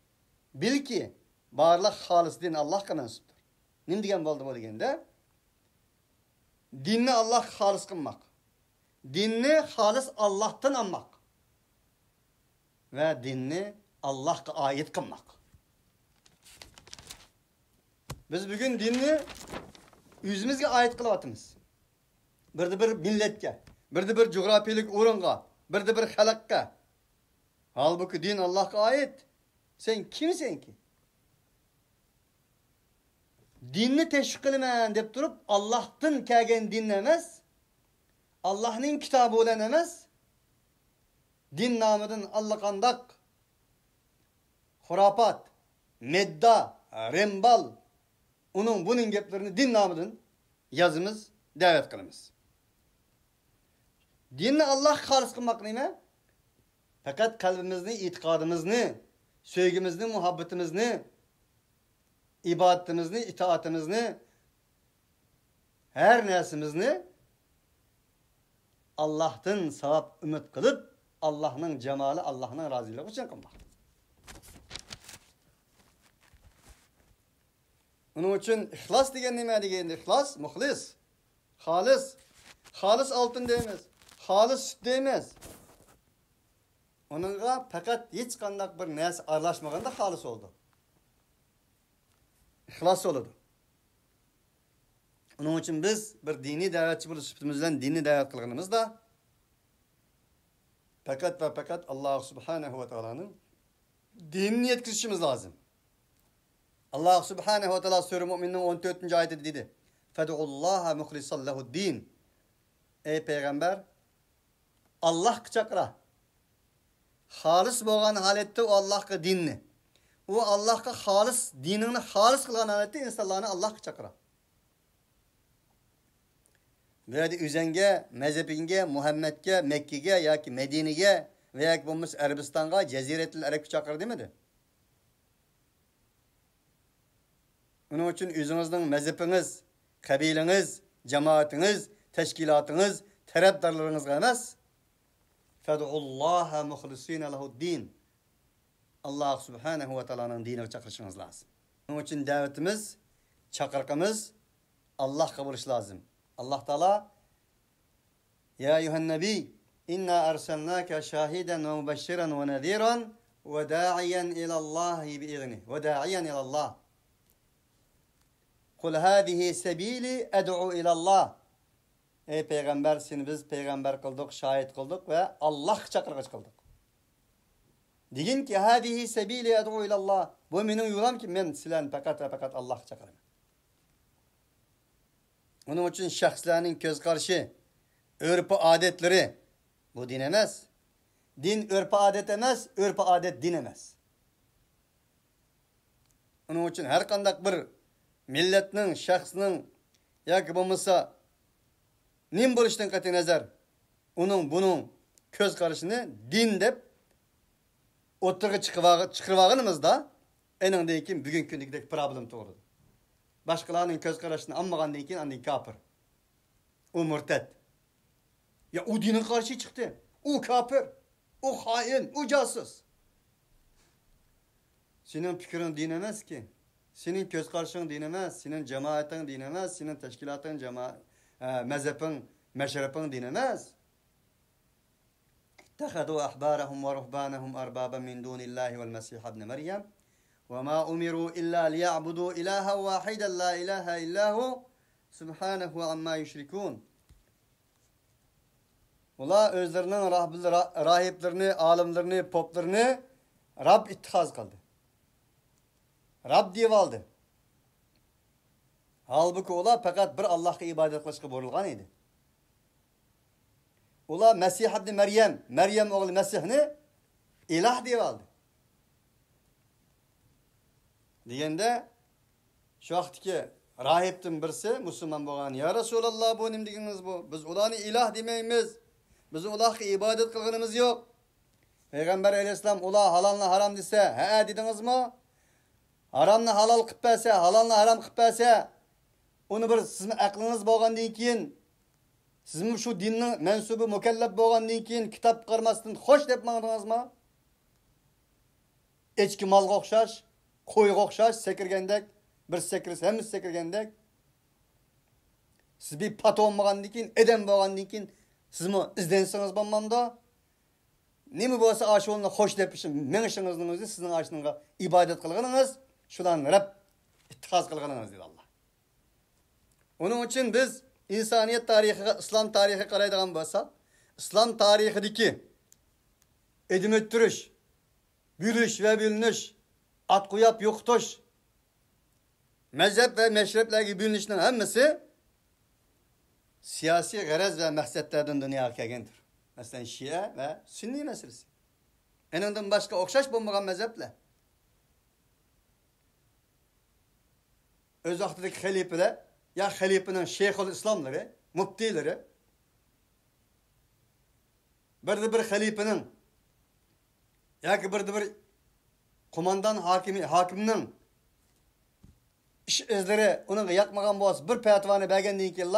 C: Bil ki barlıq halis din Allah'a mensuptur. Nim degen boldu bu degende? Dinni Allah halis kılmak. Dinni halis Allah'tan almak. Ve dinni Allah'a ait kılmak. Biz bugün dinni yüzümüzge ait kılavatımız. Bir milletke, bir coğrafiyelik orunga, bir halakka. Halbuki din Allah'a ait. Sen kimsen ki? Dinni teşvik kılman dep durup Allah'tan kelgen dinlemez. Allah'ın kitabı olan emez. Din namıdın allakandak, hurapat, medda, rembal, bunun geplerini din namıdın yazımız, davet kılımız. Dinni Allah halis kılmak neyme? Fakat kalbimizni, itikadımızını, sevgimizni, muhabbetimizni, ibadetimizni, itaatimizni, her nesimizni Allah'tan sevap ümit kılıp Allah'ın cemali, Allah'ın razılığı için kılmak. Onun için ihlas degen nime degende? İhlas, muhlis, halis. Halis altın demez, halis süt demez. Onunla fakat hiç kandak bir nes arlaşmaganda halis oldu. İhlas oldu. Onun için biz bir dini davetçi bulup süptümüzden dini davet kılgınımızda fakat Allah Subhanahu ve Teala'nın dinini yetkizişimiz lazım. Allah Subhanahu ve Teala Sure Mü'minin 14. ayeti dedi. Fed'ullaha muhlisan lehu'd-din. Ey peygamber, Allah çakra. Halis boğan halette o Allah'a dinni. O Allah'a halis, dinini halis kılgan halette insanlarını Allah çakra. Ve de üzenge, mezhebinge, Muhammed'ge, Mekke'ge, ya ki Medine'ge veya ki bulmuş Arabistan'a, Ceziretil Arab çakır demedi. Onun için yüzünüzden mezhebiniz, kabileniz, cemaatiniz, teşkilatınız, taraftarlarınız gelmez. Fed'ullaha muhlisine lehu'd-din. Allah Subhanahu ve Teala'nın dinine çakırışınız lazım. Onun için davetimiz, çakırkımız Allah kabul etmesi lazım. Allah Teala ya eyyuhen nebi inna arsalnake şahiden ve mübeşşiren ve neziran ve da'iyen ilallahi bi'izni ve da'iyen ilallah. Kul hâzihi sebîli ed'u ilallah. Ey peygamber, seni biz peygamber kıldık, şahit kıldık ve Allah çakırgıç kıldık. Digin ki hâzihi sebîli ed'u ilallah. Bu benim yolam ki men silen fakat ve fakat Allah çakırım. Onun için şahslarının göz karşı, örpü adetleri bu din emez. Din örpü adet emez, örpü adet din emez. Onun için her kandak bir milletinin, şahsının ya ki bulmasa nim buluştan katı nazar bunun göz karşını din dep oturga çıkırvağınımızda eninde kim bugün gündeki problem doğru. Başkalarının göz karşısını anmagandan keyin andan kafir. O murted. Ya o dinin karşı çıktı. O kafir. O hain. O casus. Senin fikrin din emez ki. Senin göz karşın din emez. Senin cemaatin din emez. Senin teşkilatın, mezhebin, meşrepin din emez. اتخذوا أحبارهم ورهبانهم أربابا من دون الله والمسيح ابن مريم وَمَا أُمِرُوا إِلَّا لِيَعْبُدُوا إِلَٰهًا وَاحِدًا لَا إِلَٰهَ إِلَّا هُوَ سُبْحَانَهُ عَمَّا يُشْرِكُونَ. Ular özlerinin rahiplerini, alimlerini, poplarını Rab ittihaz kıldı. Rab deyip aldı. Halbuki ular fakat bir Allah'a ibadet kılışka buyurulgan idi. Ular Mesih ibn Meryem oğlu Mesih'ni ilah deyip aldı. Degende şu vaxtki rahiptin birisi Müslüman bolgan, "Ya Resulallah, bu nim deginiz bu? Biz ularni ilah demeymiz. Biz Allah'a ibadet kılganımız yok." Peygamber Aleyhisselam ular halalni haram dese, "Ha dediniz mi? Haramni halal qilib bersa, halalni haram qilib bersa, onu bir sizning aqlingiz bo'lgandan keyin, sizning shu dinning mansubi mukallaf bo'lgandan keyin kitob chiqarmasdan xo'sh deb maqdingizmi? Echki molga o'xshash, qo'yga o'xshash sekirgandek, bir sekirsa hammasi sekirgandek. Siz bir pat olmagandan keyin, edam bo'lgandan keyin sizmi izlensangiz bo'lmamda? Nima bo'lsa ashulni xo'sh deb menishingizning o'zi sizning ashunga ibodat qilganingiz, shularni Rab ittihaz qilganingiz dedi Allah. Onun için biz insaniyet tarihiga, İslam tarihiga qaraydigan bo'lsak, İslam tarixidagi edim o'ttirish, büyülüş ve bölünüş, at qo'yib yo'qotish, mazhab ve meşreplerge bölünüşün hammasi siyasi g'araz ve maqsadlardan dunyoga kelgandir. Mesela Şia ve Sünni meselesi. Enondan başka o'xshash bo'lmagan mazhablar. Öz vaqtidagi xalifalar ya xalifaning Şeyhül İslamları, muftileri, bir xalifaning yoki bir qo'mondan hokimning ish izlari uning yoqmagan bo'lsa bir fatvoni bergandan keyin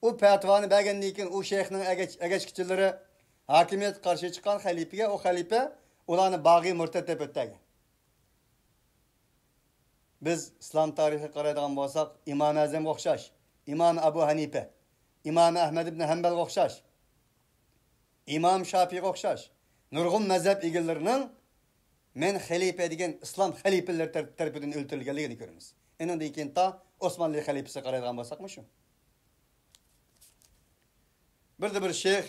C: u fatvoni bergandan keyin u shayxning agachkichilari hokimiyat qarshi chiqqan xalifaga o xalifa ularni bag'iy murtad deb o'tgan. Biz İslam tarixiga qaraydigan bo'lsak, İmam Azamga o'xshash, İmam Abu Hanifa, İmam Ahmad ibn Hanbalga o'xshash, İmam Shafi'ga o'xshash nurg'un mazhab egallarining men xalifa degan islom xalifalari tarafidan o'ltirilganligini ko'ramiz. Endan keyin ta Osmonli xalifasiga qaraydigan bo'lsakmi shu. Bir shayx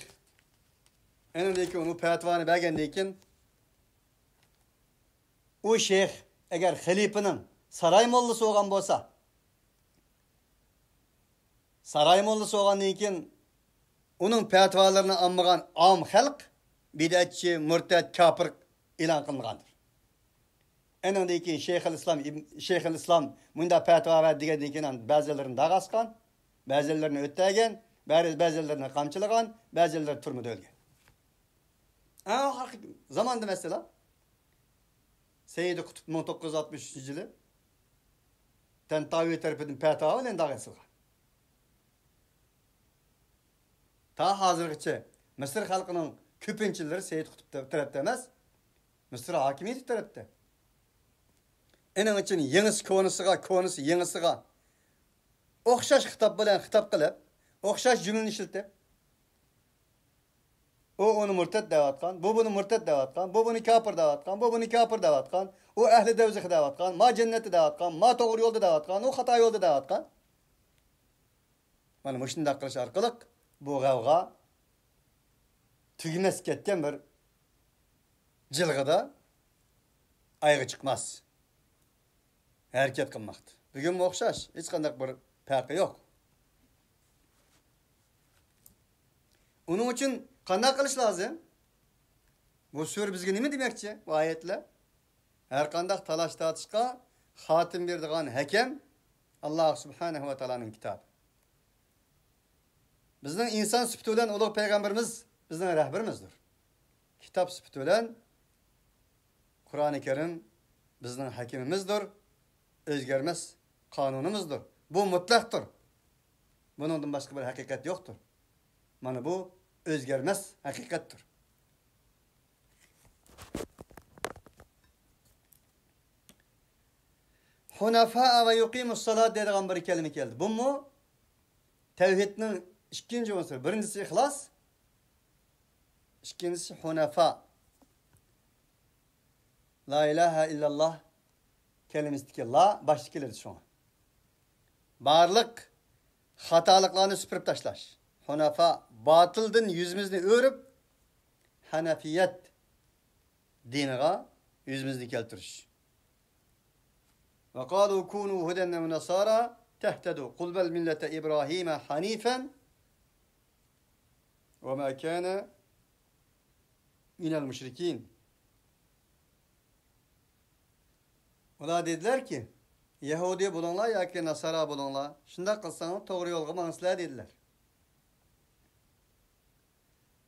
C: endan keyin uni fatvoni bergandan keyin u shayx agar xalifaning saray mollasi bo'lgan bo'lsa, saray mollasi bo'lgandan keyin uning fatvolarini olmagan am xalq bidatchi, murtad, kafir e'lon qilingandir. Endan keyin Şeyhül İslam bunda fatvo berdi degandan keyin ba'zilarini dag'asgan, ba'zilarini o'tdagan, ba'zilarini qamchilagan, ba'zilar turmada o'lgan. Zamonda mesela Seyyid Qutb 1963-yili Tantavi tarafidan fatvo bilan dag'asilgan. Ta hozirgacha Misr xalqining ko'pinchilari Seyyid Qutb tarafda emas, Misr hokimiyati tarafda. Ening uchun yengisi konisi yengisiga o'xshash xitob bilan xitob qilib, o'xshash jumlani ishlatib, o onu murtad deyotgan, bu buni murtad deyotgan, bu buni kafir deyotgan, bu buni kafir deyotgan, u ahli dovzix deyotgan, ma jannati deyotgan, ma to'g'ri yo'lda deyotgan, u xato yo'lda deyotgan. Mana shunday qilish orqali bu g'avg'a tugmas ketgan bir jilg'ida ayg'i chiqmas. Harakat qilmoqda. Bugun o'xshash, hech qanday bir farqi yo'q. Uning uchun qanday qilish lozim? Bu sura bizga nima demoqchi? Bu oyatlar har qanday talash tortishga xotim beradigan hakam Alloh subhanahu va taolaning kitobi. Bizning inson sifati bilan ulug' payg'ambarimiz bizning rahbarimizdir. Kitob sifati bilan Qur'oni Karim bizning hakimimizdir. O'zgarmas qonunimizdir. Bu mutlaqdir. Bundan boshqa bir haqiqat yo'qdir. Mana bu o'zgarmas haqiqatdir. Hunafa ve yuqimus salat dediğin bir kelime geldi. Bu mu? Tevhidning ikkinchi unsuri. Birincisi ixlos, ikkinchisi hunafa. La ilahe illallah kelimesindeki la başlık gelir şuna. Barlık hatalıklarını süpürüp taşlaş. Hunafa batıldın yüzümüzünü örüp Hanafiyet dinine yüzümüzünü keltiriş. Ve kâlu kûnû huden ve nasara tehtedû. Kul bel millete İbrahim'e hanifen ve mâ kâne minel müşrikîn. Ola dediler ki Yahudi bulunlar ya ki Nasara bulunlar. Şunda kılsanız doğru yolga manıslar dediler.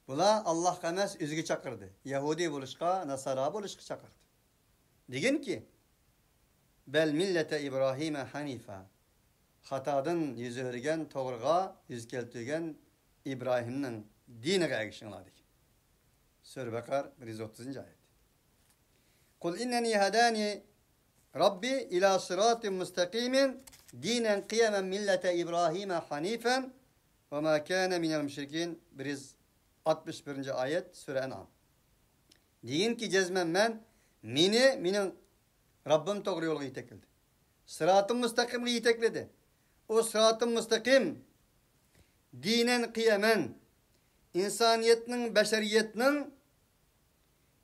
C: Bula Allah emas üzgü çakırdı. Yahudi buluşka, Nasara buluşka çakırdı. Degin ki bel millete İbrahim'e hanifa. Hatadan yüz örgen, doğruğa yüz keltügen İbrahim'nin dinine erişinladık. Sure Bakar 130. ayet. Kul inneni hadani Rabbi ila sıratın müstakimin dinen kıyamen millete İbrahim'e hanifen ve ma kâne minel müşrikin 61. ayet Sure En'am. Deyin ki cezmen men minin Rabbim doğru yolu yetekledi. Sıratın müstakimli yetekledi. O sıratın müstakim dinen kıyamen insaniyetinin, beşeriyetinin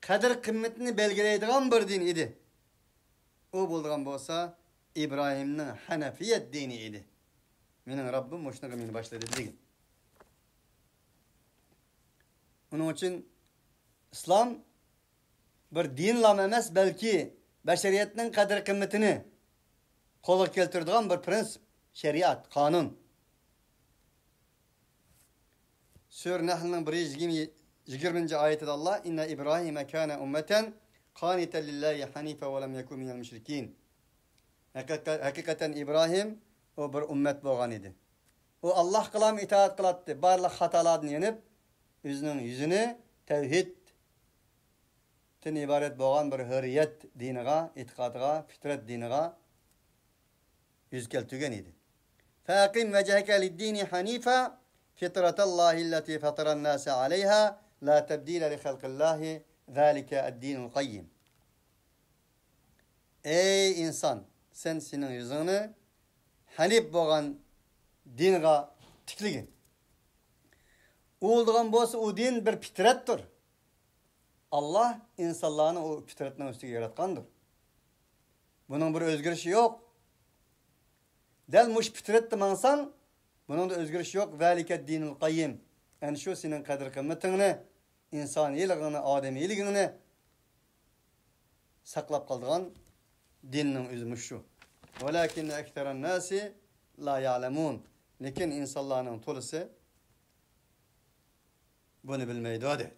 C: kadir kıymetini belgeleydiğen bir din idi. O bulduğun bolsa İbrahim'nin Hanefiyet dini idi. Minin Rabbim hoşuna meni başladı deyin. Onun için İslam bir din lam emas belki beşeriyetinin kadir kıymetini qo'lga keltiradigan bir prinsip, şeriat, kanun. Sure Nahl'ın 120. ayetinde Allah inna İbrahim'e kâne ummeten qâniten lillahi hanife ve lem yekun minel müşrikîn. Hakikaten İbrahim o bir ümmet bolgan idi. O Allah kılam itaat kılattı. Barlıq hatalardan yenip özünün yüzünü tevhid tin ibaret bolgan bir hürriyet diniga, itikadıga, fitret diniga yüz keltügen idi. Faqim vecehke lid-dini hanifa fitratallahi allati fataran nase aleyha la tebdile li halqillahi zalike ed-dinul qayyim. Ey insan, sen senin yüzünü hanif bolgan dinge tikligin. Olduğun bolsa o din bir fitrettir. Allah insanlarını o fitretinin üstüge yaratkandır. Bunun bir özgürüşü yok. Del muş fitret demansan, bunun da özgürüşü yok. Zalike dinul qayyim. Yani şu senin kadir kıymetini, insaniyeliğini, ademiyeliğini saklap kaldığın dinin özümüş şu. Velakinne ekteran nasi la ya'lemun. Lekin insanların tolusu bunu bilmeyi dua dedi.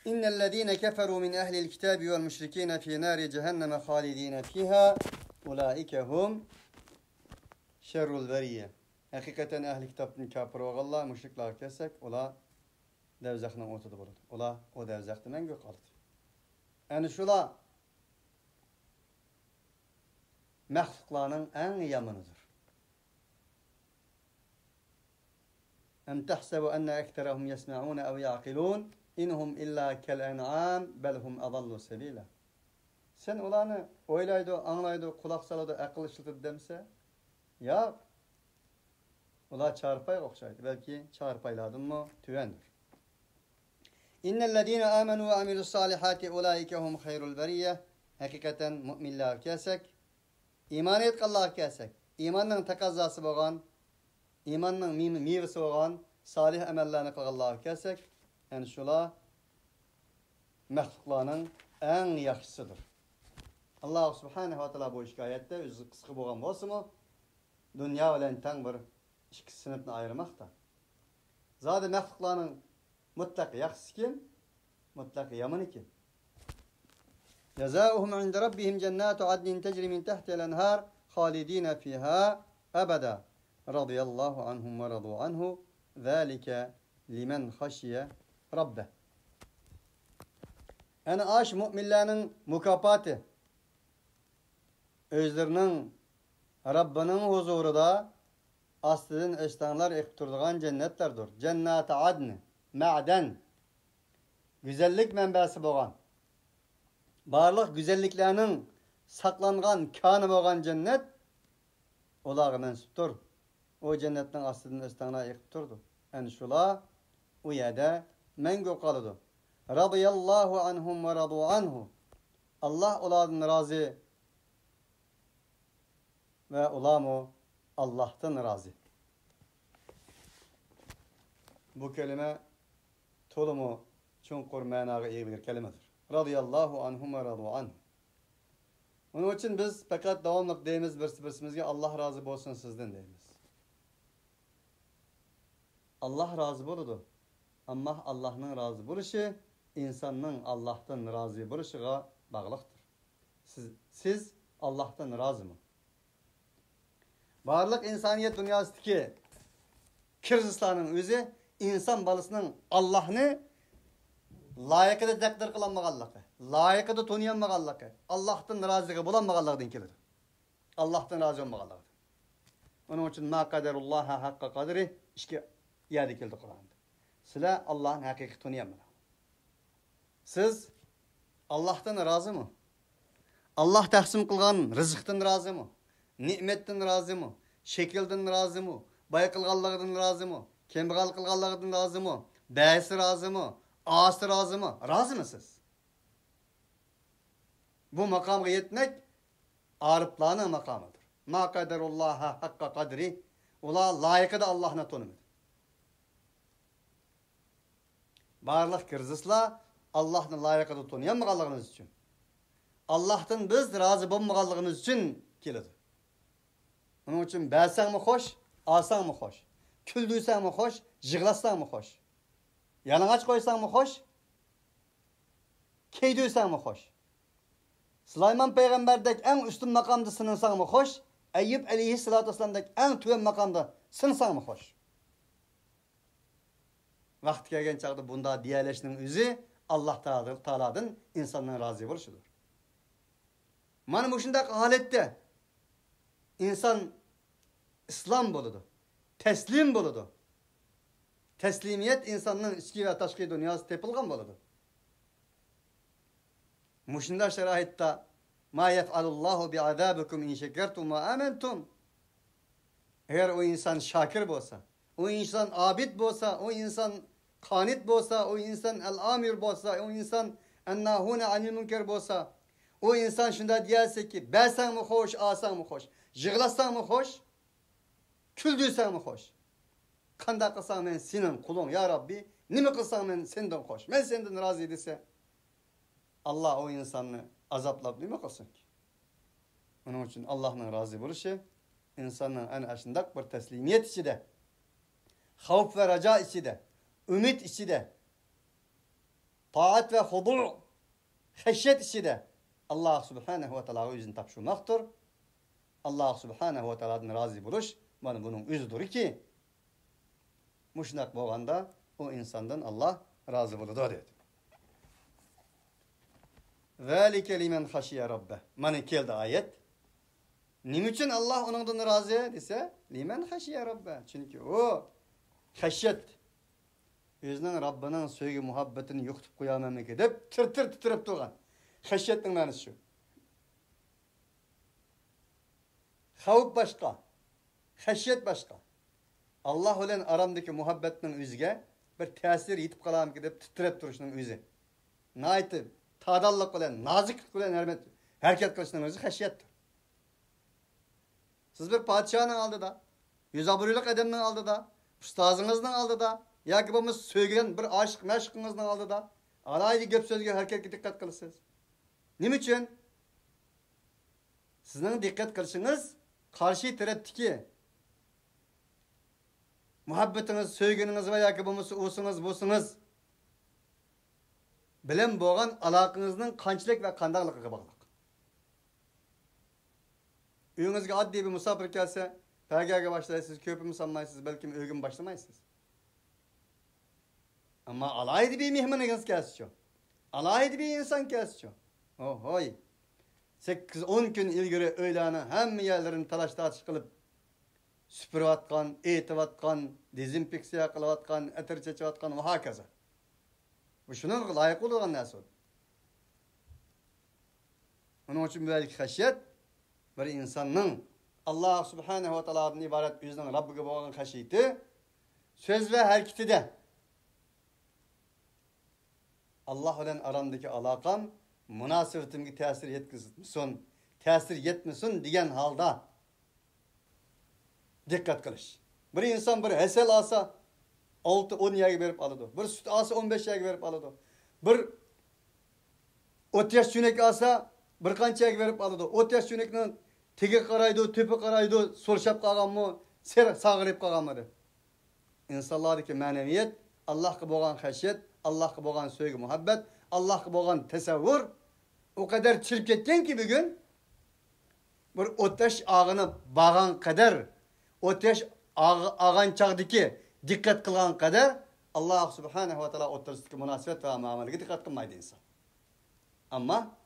C: İnnellezîne keferû min ehlil kitâbi vel müşrikîne fî nâri cehenneme hâlidîne fîhâ ulaike hum şerrul beriyye. Hakikaten ehli kitapın kafiri oğullar, müşrikler kesek, ola devzakının ortada bulur. Ola o devzakta mengü kaldı. Yani şula məxluqlarının en yamanıdır. Em tahsebu enne ekterahum yesma'un ev yaqilun inhum illa kel en'am belhum adallu sebila. Sen olanı oylaydı, anlaydı, kulak saladı, akıl işletir demse ya ola çarpay okşaydı. Belki çarpayladın mı tüvendir. İnnellezîne âmenû ve amilus salihâti ulaike hum hayrul beriyye. Hakikaten müminler kesek, iman et Allah kesek. İmanın takazzası boğan, imanın meyvesi boğan salih emellerini kılAllah kesek. Yani şula məxluqlarının en yaxşısıdır. Allah subhanahu wa ta'ala bu şikayette özü kısqı boğan olsa mı dünya ile ten bir iki sınıfını ayırmakta. Zaten məxluqlarının mutlak yaxşısı kim? Mutlak yamanı kim? Cezauhum inde rabbihim cennatu adnin tecri min tahtiha el-enhar halidin fiha abada. Radiyallahu anhum ve radu anhu. Zalike limen haşiye rabbe. Yani aş müminlerin mukafatı özlerinin Rabbinin huzurunda aslının eştanlar ekturduğun cennetlerdir. Cennet-i adn, ma'den, güzellik menbesi boğan.
B: barlıq güzelliklərinin saqlanğan, kanı bolğan cennet olağa mensuptur. O cennetin astidan östana yiqib turdu. Yani şular o yerde mengu qalıdı. Radiyallahu anhum ve radu anhu. Allah onlardan razı ve ulamı Allah'tan razı. Bu kelime tolumu çunqur managa ega bir kelimedir. Radiyallahu anhum ve radu anhu. Onun için biz fakat davamlıq deyimiz birsimizge Allah razı bolsun sizden deyimiz. Allah razı boludu. Amma Allah'ın razı buluşu insanın Allah'tan razı buluşuğa bağlıqdır. Siz Allah'tan razı mı? Barlıq insaniyet dünyasındaki kirzislanın özü insan balısının Allah'ını layıkıda takdir kılanmağallığı, layıkıda tanıyanmağallığı, Allah'tan razığı bulanmağallığından gelir. Allah'tan razı olmağallığı. Onun için ma kaderullaha hakka kadri işki yerde geldi Kur'an'da. Sizler Allah'ın hakiki tanıyanmağallığı. Siz Allah'tan razı mı? Allah taksim kılgan rızıktan razı mı? Nimetten razı mı? Şekilden razı mı? Bay kılganlığından razı mı? Kemgal kılganlığından razı mı? Bəysi razı mı? Ağası razı mı? Razı mısınız? Bu makamga yetmek arıplarının makamıdır. Ma kaderullaha hakka kadri. Ola layıkı da Allah'ına tanımıdır. Barlıq kirzisler Allah'ın layıkı da tanıyanmağallığınız için. Allah'tan biz razı bulmağallığınız için gelir. Onun için bəysen mi hoş, alsan mı hoş? Küldüysen mi hoş, jığlasan mı hoş? Yalang'aç koysan mı hoş? Keydüysen mi hoş? Süleyman peygamberdek en üstün makamda sınınsan mı hoş? Eyyub aleyhissalatu vesselam'daki en tüven makamda sınınsan mı hoş? Vakti kelgen çağda bunda diyaleşinin özü Allah Taala'dan insanların razı oluşudur. Mana bu şundak halette insan İslam boludu. Teslim boludu. Teslimiyet insanın içki ve taşkı dünyası tepilgan boludu. Muşunda şerahitte ma yef'alullahu bi'azabikum in şekertum ve amentum. Eğer o insan şakir bolsa, o insan abid bolsa, o insan kanit bolsa, o insan el-amir bolsa, o insan ennahune anil münker bolsa, o insan şunda diyelse ki, bəysen mi hoş, alsan mı hoş, jığlasan mı hoş, küldüysen mi hoş? Kanda kılsam ben senin kulun ya Rabbi, nime kılsam ben senden hoş, ben senden razı edilse, Allah o insanı azaplap nime kılsın ki? Onun için Allah'ın razı buluşu, insanın en aşındak bir teslimiyet içinde, havf ve raca içinde, ümit içinde, taat ve hudu, heşyet içinde, Allah subhanehu ve teala yüzünü tapşırmaktır. Allah subhanehu ve teala'dan razı buluş, bana bunun üzüdür ki, muşnak boğanda o insandan Allah razı buludur dedi. Zalike limen haşiye rabbe. Mana keldi ayet. Nim için Allah onundan razı dese? Limen haşiye rabbe. Çünkü o haşyet özünün Rabbinin söygü muhabbetini yoqtup koyamamak edip tır titrep durgan. Haşyetning ma'nosi şu. Havf başka. Haşyet başka. Allah bilen aramdaki muhabbetning o'ziga bir ta'sir yetib qalamik deb titrep turishning o'zi. Naytib tadallık bilen, naziklik bilen hareket kılışının özü haşiyettir. Siz bir padişahın aldıda, yüz aburuluk adamın aldıda, ustazınızın aldıda, ya ki bu söyleyen bir aşık meşkınızın aldıda, alaylı göp sözge hareketke dikkat kılısınız. Nim için? Sizin dikkat kılışınız karşı tarafdaki muhabbetiniz, söygeniniz ve ya ki bu usunuz, busunuz, bilen boğan alakınızın kançılık ve kandaklıkı bağlıq. Uyunuzga addi bir musafir gelse, pergerge başlaysınız, köpümü sanmaysınız, belki ögün başlamaysınız. Ama alaydı bir mihmanınız gelsin. Alaydı bir insan gelsin. Oh hoy. 8-10 gün ilgiri öylana hem yerlerin talaşta açık kılıp süpürüp atkan, eğitip atkan, dezinfeksiya kılıp atkan, etir çeçip atkan ve hakaza. Bu şunun layık olan nesi? Onun için böyle haşyet bir insanın Allah subhanahu ve ta'ala'dan ibaret özünün Rabbiga bo'lgan haşiyeti söz ve hareketide Allah bilan aramdaki alaqam munosabatimga ta'sir yetmesin degan holda dikkat qilish. Bir inson bir hasal olsa 6-10 yaga berib oladi. Bir sut olsa 15 yaga berib oladi. Bir ot yaş chunak olsa bir qancha yaga berib oladi. Ot yaş chunakni tegi qaraydi, tepi qaraydi, so'rshab qolganmi, sag'irib qolganmi? İnsanlardaki maneviyat, Allah'a bo'lgan xashiyat, Allah'a bo'lgan sevgi, muhabbet, Allah'a bo'lgan tasavvur o kadar çirip ketken ki bugün bir otaş ağını bağan kadar, otaş ağan çağdaki dikkat kılan kadar Allah subhanahu ve ta'ala oturusundaki münasebet ve muameleye dikkat kılmaydı insan. Ama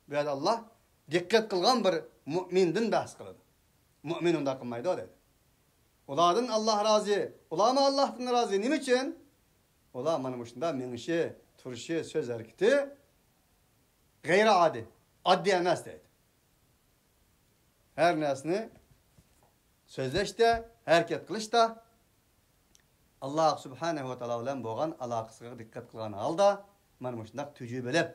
B: biraz Allah dikkat kılgan bir mümindin bahs kıldı. Mümin onda kılmaydı o dedi. Olardan Allah razı, olar mı Allah'tan razı? Ne için? Olar manı başında minişi, turşu, söz hareketi gayri adi, addi emas deydi. Her nesini sözleşte, hareket kılışta Allah subhanahu ve ta'ala bilen bo'lgan aloqasiga dikkat qilgan holda mana shunday tujubelab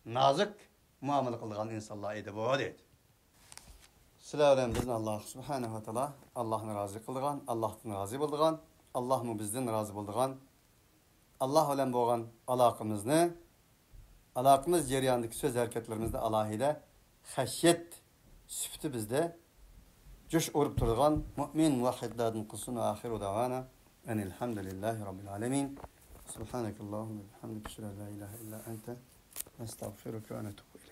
B: nozik muomala qilgan insonlar edi bu deydi. Sizlar bilan bizni Allah subhanahu ve ta'ala Allah'ni rozi qilgan, Allah'tan rozi bo'lgan, Allah'mı bizden rozi bo'lgan, Allah bilan bo'lgan aloqamiz jarayonidagi so'z hareketlerimizde alohida xashiyat sifati bizde jo'sh urib turgan mu'min muvahhidlardan qilsin va axiru davana enilhamdülillahi rabbil alamin. Subhanakallahumma bihamdika la ilaha illa anta nestağfiruke ve netubu